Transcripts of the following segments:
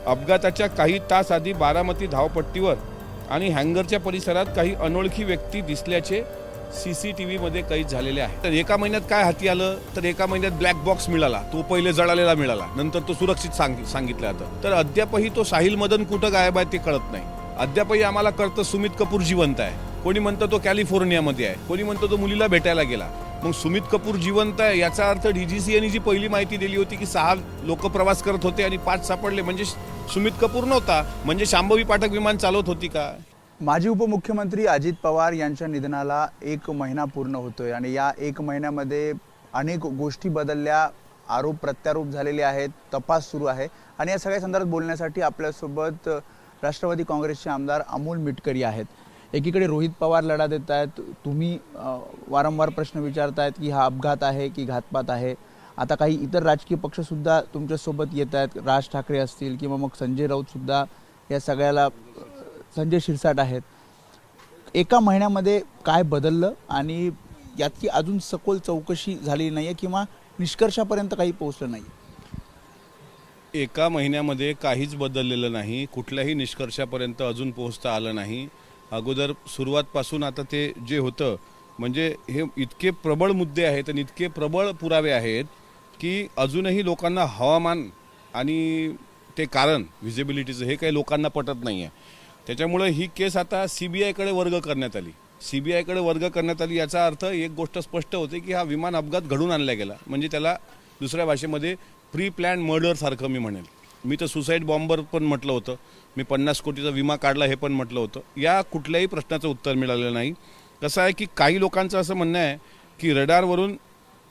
अपघाताच्या काही तास आधी बारामती धावपट्टीवर आणि हँगरच्या परिसरात काही अनोळखी व्यक्ती दिसल्याचे CCTVमध्ये कैद झालेले आहे. तर एका महिन्यात काय हाती आलं तर एका महिन्यात ब्लॅक बॉक्स मिळाला, तो पहिले जळालेला मिळाला, नंतर तो सुरक्षित सांगितलं जातं. तर अद्यापही तो साहिल मदन कुठं गायब आहे ते कळत नाही. अद्यापही आम्हाला कळतं सुमित कपूर जिवंत आहे, कोणी म्हणतं तो कॅलिफोर्नियामध्ये आहे, कोणी म्हणतं तो मुलीला भेटायला गेला. मग सुमित कपूर जिवंत आहे याचा अर्थ DGCAने जी पहिली माहिती दिली होती की 6 लोक प्रवास करत होते आणि 5 सापडले, म्हणजे सुमित कपूर नव्हता, म्हणजे शांभवी पाठक विमान चालवत होती का? माजी उपमुख्यमंत्री अजित पवार यांच्या निधनाला 1 महिना पूर्ण होतोय आणि या 1 महिन्यामध्ये अनेक गोष्टी बदलल्या, आरोप प्रत्यारोप झालेले आहेत, तपास सुरू आहे आणि या सगळ्या संदर्भात बोलण्यासाठी आपल्यासोबत राष्ट्रवादी काँग्रेसचे आमदार अमोल मिटकरी आहेत. एकीकडे रोहित पवार लढा देत आहेत, तुम्ही वारंवार प्रश्न विचारतायत की हा अपघात आहे की घातपात आहे. आता काही इतर राजकीय पक्षसुद्धा तुमच्यासोबत येत आहेत, राज ठाकरे असतील किंवा मग संजय राऊतसुद्धा या सगळ्याला, संजय शिरसाट आहेत. एका महिन्यामध्ये काय बदललं आणि याची अजून सखोल चौकशी झाली नाही आहे किंवा निष्कर्षापर्यंत काही पोहोचलं नाही? एका महिन्यामध्ये काहीच बदललेलं नाही, कुठल्याही निष्कर्षापर्यंत अजून पोहोचता आलं नाही. अगोदर सुरुवातपासून आता ते जे होतं, म्हणजे हे इतके प्रबळ मुद्दे आहेत आणि इतके प्रबळ पुरावे आहेत की अजूनही लोकांना हवामान आणि ते कारण व्हिजिबिलिटीचं हे काही लोकांना पटत नाही आहे. त्याच्यामुळे ही केस आता CBIकडे वर्ग करण्यात आली. CBIकडे वर्ग करण्यात आली याचा अर्थ एक गोष्ट स्पष्ट होते की हा विमान अपघात घडून आणला गेला, म्हणजे त्याला दुसऱ्या भाषेमध्ये प्री प्लॅन मर्डरसारखं मी म्हणेल. मी तर सुसाईड बॉम्बर पण म्हटलं होतं, मी 50 कोटीचा विमा काढला हे पण म्हटलं होतं. या कुठल्याही प्रश्नाचं उत्तर मिळालेलं नाही. कसं आहे की काही लोकांचं असं म्हणणं आहे की रडारवरून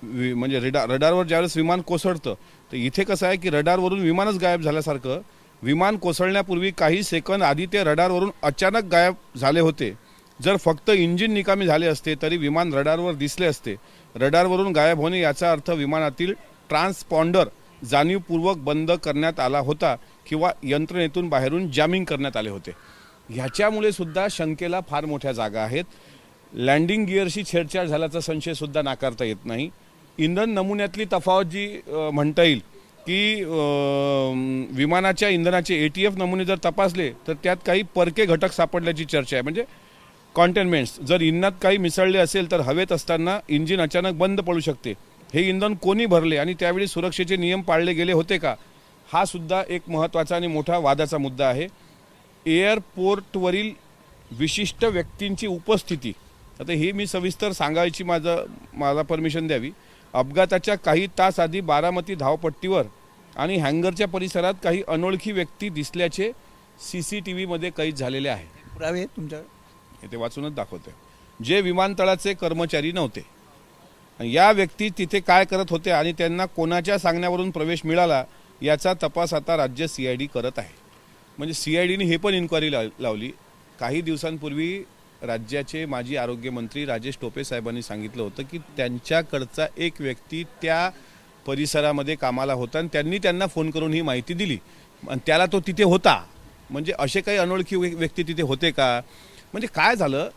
म्हणजे रडारवर ज्यावेळेस विमान कोसळतं तर इथे कसं आहे की रडारवरून विमानच गायब झाल्यासारखं, विमान कोसळण्यापूर्वी काही सेकंद आधी ते रडारवरून अचानक गायब झाले होते. जर फक्त इंजिन निकामी झाले असते तरी विमान रडारवर दिसले असते. रडारवरून गायब होणे याचा अर्थ विमानातील ट्रान्सपॉन्डर जाणीवपूर्वक बंद करण्यात आला होता किंवा यंत्रणेतून बाहेरून जॅमिंग करण्यात आले होते. ह्याच्यामुळे सुद्धा शंकेला फार मोठ्या जागा आहेत. लँडिंग गिअरशी छेडछाड झाल्याचा संशयसुद्धा नाकारता येत नाही. इंधन नमुन्यातली तफावत जी म्हणता येईल की विमानाच्या इंधनाचे ATF नमुने जर तपासले तर त्यात काही परके घटक सापडल्याची चर्चा आहे. म्हणजे कॉन्टेनमेंट्स, जर इंधनात काही मिसळले असेल तर हवेत असताना इंजिन अचानक बंद पडू शकते. हे इंधन कोणी भरले आणि त्यावेळी सुरक्षेचे नियम पाळले गेले होते का, हा सुद्धा एक महत्त्वाचा आणि मोठा वादाचा मुद्दा आहे. एअरपोर्टवरील विशिष्ट व्यक्तींची उपस्थिती, आता हे मी सविस्तर सांगायची मला परमिशन द्यावी. अपघाताच्या काही तास आधी बारामती धावपट्टीवर आणि हँगरच्या परिसरात काही अनोळखी व्यक्ती दिसल्याचे CCTVमध्ये कैद झालेले आहे. पुरावे तुमच्याकडे? हे ते वाचूनच दाखवते. जे विमानतळाचे कर्मचारी नव्हते, या व्यक्ती तिथे काय करत होते आणि त्यांना कोणाच्या सांगण्यावरून प्रवेश मिळाला याचा तपास आता राज्य CID करत आहे. म्हणजे CIDने हे पण इन्क्वायरी लावली. काही दिवसांपूर्वी राज्याचे माजी आरोग्यमंत्री राजेश टोपे साहेबांनी सांगितलं होतं की त्यांच्याकडचा एक व्यक्ती त्या परिसरामध्ये कामाला होता आणि त्यांनी त्यांना फोन करून ही माहिती दिली आणि त्याला तो तिथे होता. म्हणजे असे काही अनोळखी व्यक्ती तिथे होते का? म्हणजे काय झालं,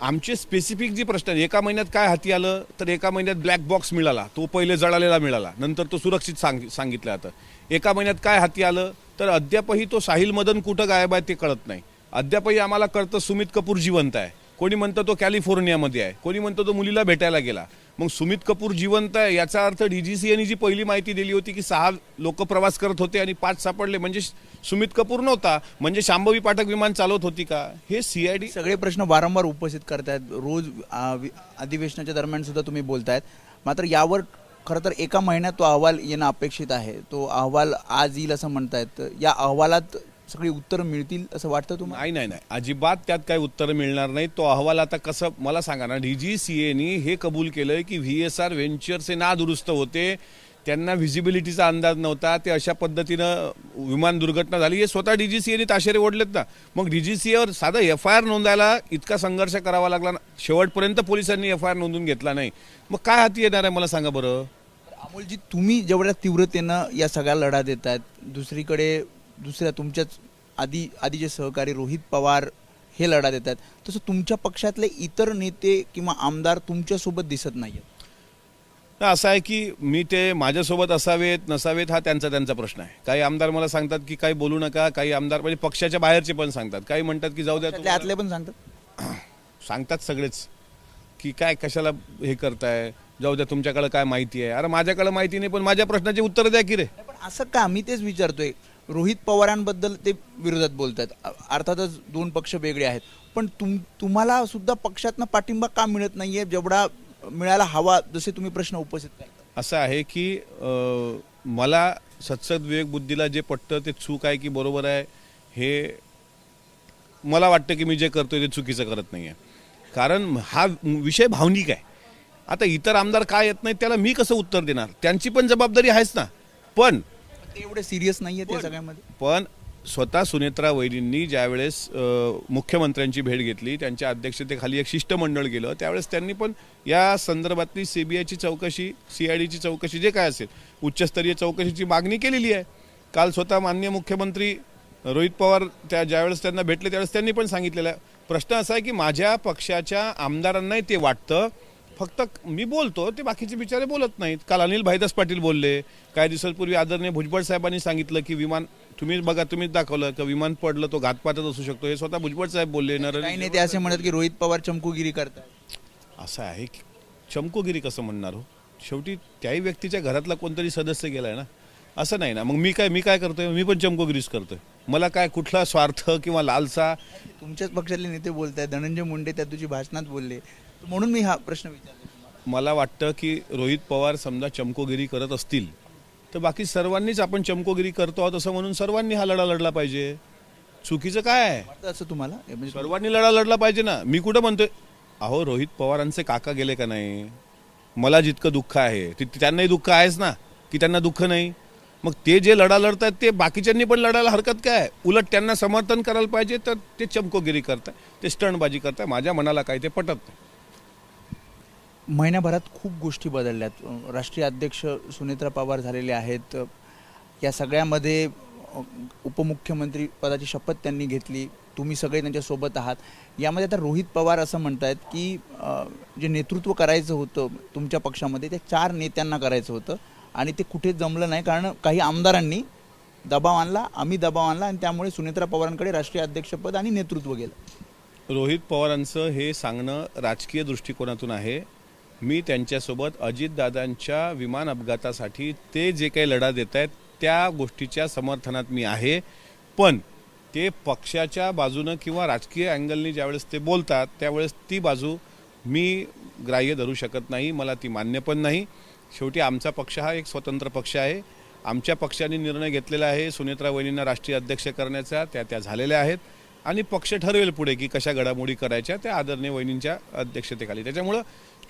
आमचे स्पेसिफिक जे प्रश्न, एका महिन्यात काय हाती आलं तर एका महिन्यात ब्लॅक बॉक्स मिळाला, तो पहिले जळालेला मिळाला, नंतर तो सुरक्षित सांगितलं जातं. एका महिन्यात काय हाती आलं तर अद्यापही तो साहिल मदन कुठं गायब आहे ते कळत नाही. अद्यापही आम्हाला कळतं सुमित कपूर जिवंत आहे, कोणी म्हणतं तो कॅलिफोर्नियामध्ये आहे, कोणी म्हणतं तो मुलीला भेटायला गेला. मग सुमित कपूर जिवंत आहे याचा अर्थ DGCAने जी पहिली माहिती दिली होती की 6 लोक प्रवास करत होते आणि 5 सापडले, म्हणजे सुमित कपूर नव्हता, म्हणजे शांभवी पाठक विमान चालवत होती का? हे CID सगळे प्रश्न वारंवार उपस्थित करतायत. रोज अधिवेशनाच्या दरम्यान सुद्धा तुम्ही बोलतायत. मात्र यावर खरं तर एका महिन्यात तो अहवाल येणं अपेक्षित आहे. तो अहवाल आज येईल असं म्हणतायत. या अहवालात सगळी उत्तरं मिळतील असं वाटतं तुम्हाला? नाही, अजिबात त्यात काही उत्तरं मिळणार नाही. तो अहवाल आता कसं मला सांगा ना, DGCAने हे कबूल केलं की VSR व्हेंचर्स हे नादुरुस्त होते, त्यांना व्हिजिबिलिटीचा अंदाज नव्हता, ते अशा पद्धतीनं विमान दुर्घटना झाली. हे स्वतः DGCAने ताशेरे ओढलेत ना. मग DGCAवर साधा FIR नोंदायला इतका संघर्ष करावा लागला ना, शेवटपर्यंत पोलिसांनी FIR नोंदवून घेतला नाही. मग काय हाती येणार आहे मला सांगा बरं. अमोलजी, तुम्ही जेवढ्या तीव्रतेनं या सगळ्या लढा देत आहेत, दुसरीकडे दुसऱ्या तुमच्याच आधीचे सहकारी रोहित पवार हे लढा देत आहेत, तसं तुमच्या पक्षातले इतर नेते किंवा आमदार तुमच्यासोबत दिसत नाहीत. असं आहे की मी ते माझ्यासोबत असावेत नसावेत हा त्यांचा त्यांचा प्रश्न आहे. काही आमदार मला सांगतात की काही बोलू नका, काही आमदार म्हणजे पक्षाच्या बाहेरचे पण सांगतात, काही म्हणतात की जाऊ द्या त्यातले आतले पण सांगतात. सांगतात सगळेच की काय कशाला हे करताय, जाऊ द्या तुमच्याकडे काय माहिती आहे. अरे माझ्याकडे माहिती नाही पण माझ्या प्रश्नाची उत्तर द्या की रे. पण असं का, मी तेच विचारतोय. रोहित पवारांबद्दल ते विरोधात बोलतात, अर्थातच दोन पक्ष वेगळे आहेत, पण तुम्हाला सुद्धा पक्षातनं पाठिंबा का मिळत नाहीये जेवढा मिळायला हवा, जसे तुम्ही प्रश्न उपस्थित करता? असं आहे की मला सत्सद विवेक बुद्धीला जे पटतं ते चूक आहे की बरोबर आहे हे मला वाटतं की मी जे करतोय ते चुकीचं करत नाही आहे. कारण हा विषय भावनिक आहे. आता इतर आमदार काय येत नाहीत त्याला मी कसं उत्तर देणार, त्यांची पण जबाबदारी आहेच ना. पण ते एवढे सिरियस नाहीये त्या सगळ्यामध्ये. पण स्वतः सुनेत्रा वहिनींनी ज्यावेळेस मुख्यमंत्र्यांची भेट घेतली, त्यांच्या अध्यक्षतेखाली एक शिष्टमंडळ गेलं, त्यावेळेस त्यांनी पण या संदर्भातली CBIची चौकशी, CIDची चौकशी जे काय असेल उच्चस्तरीय चौकशीची मागणी केलेली आहे. काल स्वतः माननीय मुख्यमंत्री रोहित पवार ज्यावेळेस त्यांना भेटले त्यावेळेस त्यांनी पण सांगितलेलं आहे. प्रश्न असा आहे की माझ्या पक्षाच्या आमदारांनाही ते वाटतं, फक्त मी बोलतो ते बाकीचे बिचारे बोलत नाहीत. काल अनिल भाईदास पाटील बोलले, काही दिवसांपूर्वी आदरणीय भुजबळ साहेबांनी सांगितलं की विमान, तुम्ही बघा तुम्हीच दाखवलं की विमान पडलं तो घातपातच असू शकतो, हे स्वतः भुजबळ साहेब बोलले. काही नेते असे म्हणत की रोहित पवार चमकुगिरी करतात. असं आहे की चमकोगिरी कसं म्हणणार हो, शेवटी त्याही व्यक्तीच्या घरातला कोणतरी सदस्य गेलाय ना, असं नाही ना. मग मी काय करतोय, मी पण चमकोगिरीच करतोय. मला काय कुठला स्वार्थ किंवा लालसा. तुमच्याच पक्षातले नेते बोलतायत, धनंजय मुंडे त्या तुझी भाषणात बोलले, म्हणून मी हा प्रश्न विचारला. मला वाटतं की रोहित पवार समजा चमकोगिरी करत असतील तर बाकी सर्वांनीच आपण चमकोगिरी करतो आहोत असं म्हणून सर्वांनी हा लढा लढला पाहिजे. चुकीचं काय आहे, वाटतं असं तुम्हाला? म्हणजे सर्वांनी लढा लढला पाहिजे ना. मी कुठं म्हणतोय, अहो रोहित पवारांचे काका गेले का नाही, मला जितकं दुःख आहे त्यांनाही दुःख आहेच ना, की त्यांना दुःख नाही. मग ते जे लढा लढतात ते बाकीच्यांनी पण लढायला हरकत काय, उलट त्यांना समर्थन करायला पाहिजे. तर ते चमकोगिरी करताय, ते स्टंटबाजी करताय, माझ्या मनाला काय ते पटत नाही. महिन्याभरात खूप गोष्टी बदलल्यात. राष्ट्रीय अध्यक्ष सुनेत्रा पवार झालेले आहेत. या सगळ्यामध्ये उपमुख्यमंत्री पदाची शपथ त्यांनी घेतली, तुम्ही सगळे त्यांच्यासोबत आहात. यामध्ये आता रोहित पवार असं म्हणतायत की जे नेतृत्व करायचं होतं तुमच्या पक्षामध्ये ते 4 नेत्यांना करायचं होतं आणि ते कुठेच जमलं नाही, कारण काही आमदारांनी दबाव आणला, आम्ही दबाव आणला आणि त्यामुळे सुनेत्रा पवारांकडे राष्ट्रीय अध्यक्षपद आणि नेतृत्व गेलं. रोहित पवारांचं हे सांगणं राजकीय दृष्टिकोनातून आहे. मी त्यांच्यासोबत अजितदादांच्या विमान अपघातासाठी ते जे काही लढा देत आहेत त्या गोष्टीच्या समर्थनात मी आहे. पण ते पक्षाच्या बाजूनं किंवा राजकीय अँगलनी ज्यावेळेस ते बोलतात त्यावेळेस ती बाजू मी ग्राह्य धरू शकत नाही, मला ती मान्य पण नाही. शेवटी आमचा पक्ष हा एक स्वतंत्र पक्ष आहे. आमच्या पक्षाने निर्णय घेतलेला आहे सुनेत्रा वहिनींना राष्ट्रीय अध्यक्ष करण्याचा, त्या झालेल्या आहेत आणि पक्ष ठरवेल पुढे की कशा घडामोडी करायच्या त्या आदरणीय वहिनींच्या अध्यक्षतेखाली. त्याच्यामुळं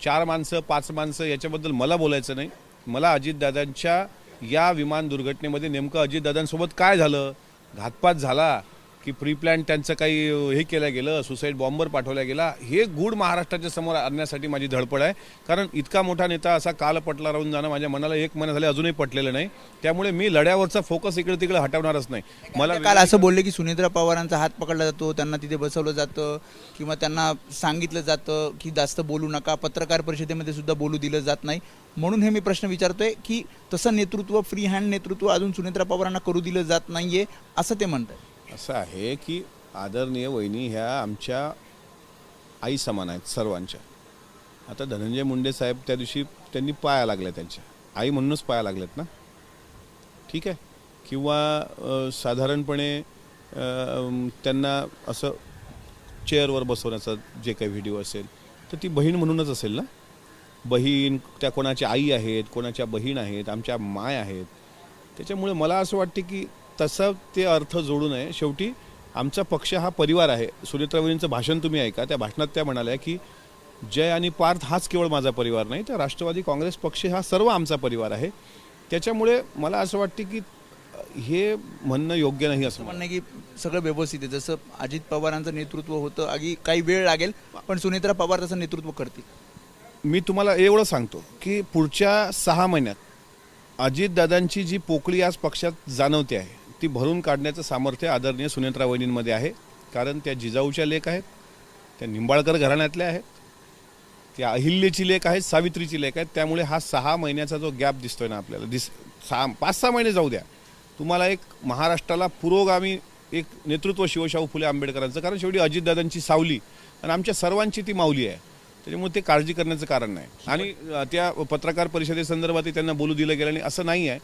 4 माणसं 5 माणसं याच्याबद्दल मला बोलायचं नाही. मला अजितदादांच्या या विमान दुर्घटनेमध्ये नेमकं अजितदादांसोबत काय झालं, घातपात झाला की प्री प्लॅन त्यांचं काही हे केलं गेलं, सुसाईड बॉम्बर पाठवला गेला, हे गूढ महाराष्ट्राच्या समोर आणण्यासाठी माझी धडपड आहे. कारण इतका मोठा नेता असा काल पटला राहून जाणं माझ्या मनाला 1 महिना झाले अजूनही पटलेलं नाही. त्यामुळे मी लढ्यावरचा फोकस इकडे तिकडे हटवणारच नाही. मला काल असं बोलले की सुनेत्रा पवारांचा हात पकडला जातो, त्यांना तिथे बसवलं जातं किंवा त्यांना सांगितलं जातं की जास्त बोलू नका, पत्रकार परिषदेमध्ये सुद्धा बोलू दिलं जात नाही. म्हणून हे मी प्रश्न विचारतोय की तसं नेतृत्व, फ्री हँड नेतृत्व अजून सुनेत्रा पवारांना करू दिलं जात नाहीये असं ते म्हणतात. असं आहे की आदरणीय वहिनी ह्या आमच्या आई समान आहेत सर्वांच्या. आता धनंजय मुंडे साहेब त्या दिवशी त्यांनी पाया लागल्या, त्यांच्या आई म्हणूनच पाया लागल्यात ना, ठीक आहे. किंवा साधारणपणे त्यांना असं चेअरवर बसवण्याचा जे काही व्हिडिओ असेल तर ती बहीण म्हणूनच असेल ना. बहीण त्या कोणाच्या आई आहेत, कोणाच्या बहीण आहेत, आमच्या माय आहेत. त्याच्यामुळे मला असं वाटते की तसं ते अर्थ जोडू नये. शेवटी आमचा पक्ष हा परिवार आहे. सुनेत्रा वहिनींचं भाषण तुम्ही ऐका, त्या भाषणात त्या म्हणाल्या की जय आणि पार्थ हाच केवळ माझा परिवार नाही, तर राष्ट्रवादी काँग्रेस पक्ष हा सर्व आमचा परिवार आहे. त्याच्यामुळे मला असं वाटते की हे म्हणणं योग्य नाही. असं म्हणणं की सगळं व्यवस्थित आहे, जसं अजित पवारांचं नेतृत्व होतं, आधी काही वेळ लागेल पण सुनेत्रा पवार तसं नेतृत्व करतील. मी तुम्हाला एवढं सांगतो की पुढच्या 6 महिन्यात अजितदादांची जी पोकळी आज पक्षात जाणवते आहे ती भरून काढण्याचं सामर्थ्य आदरणीय सुनेत्रा वहिनींमध्ये आहे. कारण त्या जिजाऊच्या लेक आहेत, त्या निंबाळकर घराण्यातल्या आहेत, ती अहिल्याची लेक आहे, सावित्रीची लेक आहे. त्यामुळे हा 6 महिन्याचा जो गॅप दिसतोय ना आपल्याला 5-6 महिने जाऊ द्या, तुम्हाला एक महाराष्ट्राला पुरोगामी एक नेतृत्व शिवशाहू फुले आंबेडकरांचं, कारण शेवटी अजितदादांची सावली आणि आमच्या सर्वांची ती माऊली आहे. त्याच्यामुळे ते काळजी करण्याचं कारण नाही. आणि त्या पत्रकार परिषदेसंदर्भातही त्यांना बोलू दिलं गेलं नाही असं नाही आहे.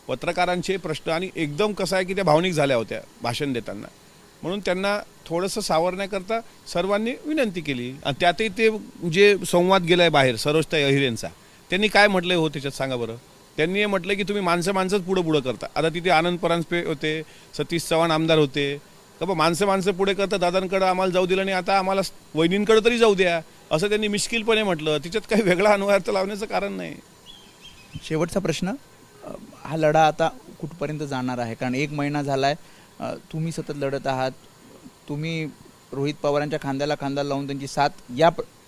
पत्रकारांचे प्रश्न आणि एकदम कसं आहे की त्या भावनिक झाल्या होत्या भाषण देताना, म्हणून त्यांना थोडंसं सावरण्याकरता सर्वांनी विनंती केली. आणि त्यातही ते जे संवाद गेलाय बाहेर सरोजताई अहिरेंचा, त्यांनी काय म्हटलंय हो त्याच्यात सांगा बरं. त्यांनी हे म्हटलं की तुम्ही माणसंच पुढं करता. आता तिथे आनंद परांजपे होते, सतीश चव्हाण आमदार होते, का बा माणसं पुढे करता, दादांकडं आम्हाला जाऊ दिलं नाही, आता आम्हाला वहिनींकडे तरी जाऊ द्या, असं त्यांनी मिश्किलपणे म्हटलं. त्याच्यात काही वेगळा अनुवार्थ लावण्याचं कारण नाही. शेवटचा प्रश्न, हा लढा आता कुठपर्यंत जाणार आहे? कारण 1 महिना झालाय, तुम्ही सतत लढत आहात, तुम्ही रोहित पवारांच्या खांद्याला खांदा लावून त्यांची साथ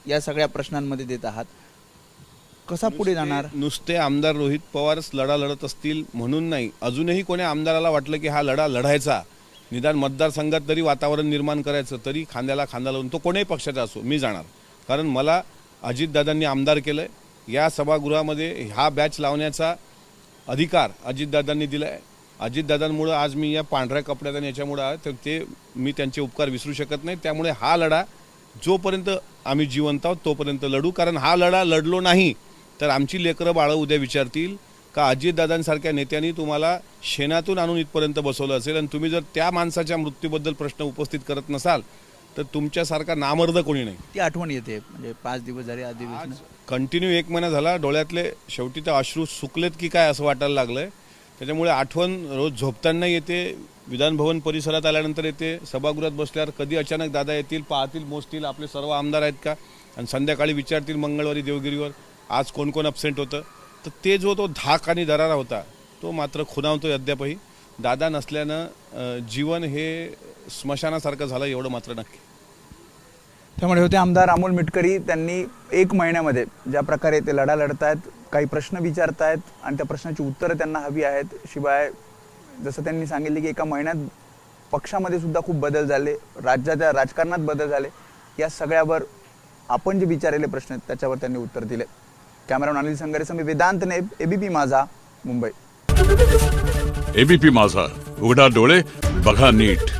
या सगळ्या प्रश्नांमध्ये देत आहात. कसा पुढे जाणार? नुसते आमदार रोहित पवारच लढा लढत असतील म्हणून नाही, अजूनही कोणी आमदाराला वाटलं की हा लढा लढायचा, निदान मतदारसंघात तरी वातावरण निर्माण करायचं, तरी खांद्याला खांदा लावून तो कोणीही पक्षाचा असो मी जाणार. कारण मला अजितदादांनी आमदार केलंय, या सभागृहामध्ये हा बॅच लावण्याचा अधिकार अजितदादांनी दिलाय. अजितदादांमुळं आज मी या पांढऱ्या कपड्यात आणि याच्यामुळं आहे, तर ते मी त्यांचे उपकार विसरू शकत नाही. त्यामुळे हा लढा जोपर्यंत आम्ही जिवंत आहोत तोपर्यंत लढू. कारण हा लढा लढलो नाही तर आमची लेकरं बाळं उद्या विचारतील का अजितदादांसारख्या नेत्यांनी तुम्हाला शेणातून आणून इथपर्यंत बसवलं असेल, आणि तुम्ही जर त्या माणसाच्या मृत्यूबद्दल प्रश्न उपस्थित करत नसाल तर तुमच्यासारखा नामर्द कोणी नाही. ती आठवण येते. म्हणजे 5 दिवस झाले अधिवेशन कंटिन्यू 1 महिना झाला, डोळ्यातले शेवटी तर अश्रू सुकलेत की काय असं वाटायला लागलंय. त्याच्यामुळे आठवण रोज झोपताना येते, विधानभवन परिसरात आल्यानंतर येते, सभागृहात बसल्यावर कधी अचानक दादा येतील, पाहतील, मोजतील आपले सर्व आमदार आहेत का, आणि संध्याकाळी विचारतील मंगळवारी देवगिरीवर आज कोण कोण अब्सेंट होतं. तर ते तो धाक आणि दरारा होता तो मात्र खुणावतोय अद्यापही. दादा नसल्यानं जीवन हे स्मशानासारखं झालं एवढं मात्र नक्की. त्यामुळे होते आमदार अमोल मिटकरी. त्यांनी 1 महिन्यामध्ये ज्या प्रकारे ते लढा लढतायत, काही प्रश्न विचारतायत आणि त्या प्रश्नाची उत्तरं त्यांना हवी आहेत. शिवाय जसं त्यांनी सांगितले की 1 महिन्यात पक्षामध्ये सुद्धा खूप बदल झाले, राज्याच्या राजकारणात बदल झाले, या सगळ्यावर आपण जे विचारलेले प्रश्न आहेत त्याच्यावर त्यांनी उत्तर दिले. कॅमेरामॅन अनिल संगारेसह मी वेदांत नेब, एबीपी माझा, मुंबई. एबीपी माझा, उघडा डोळे बघा नीट.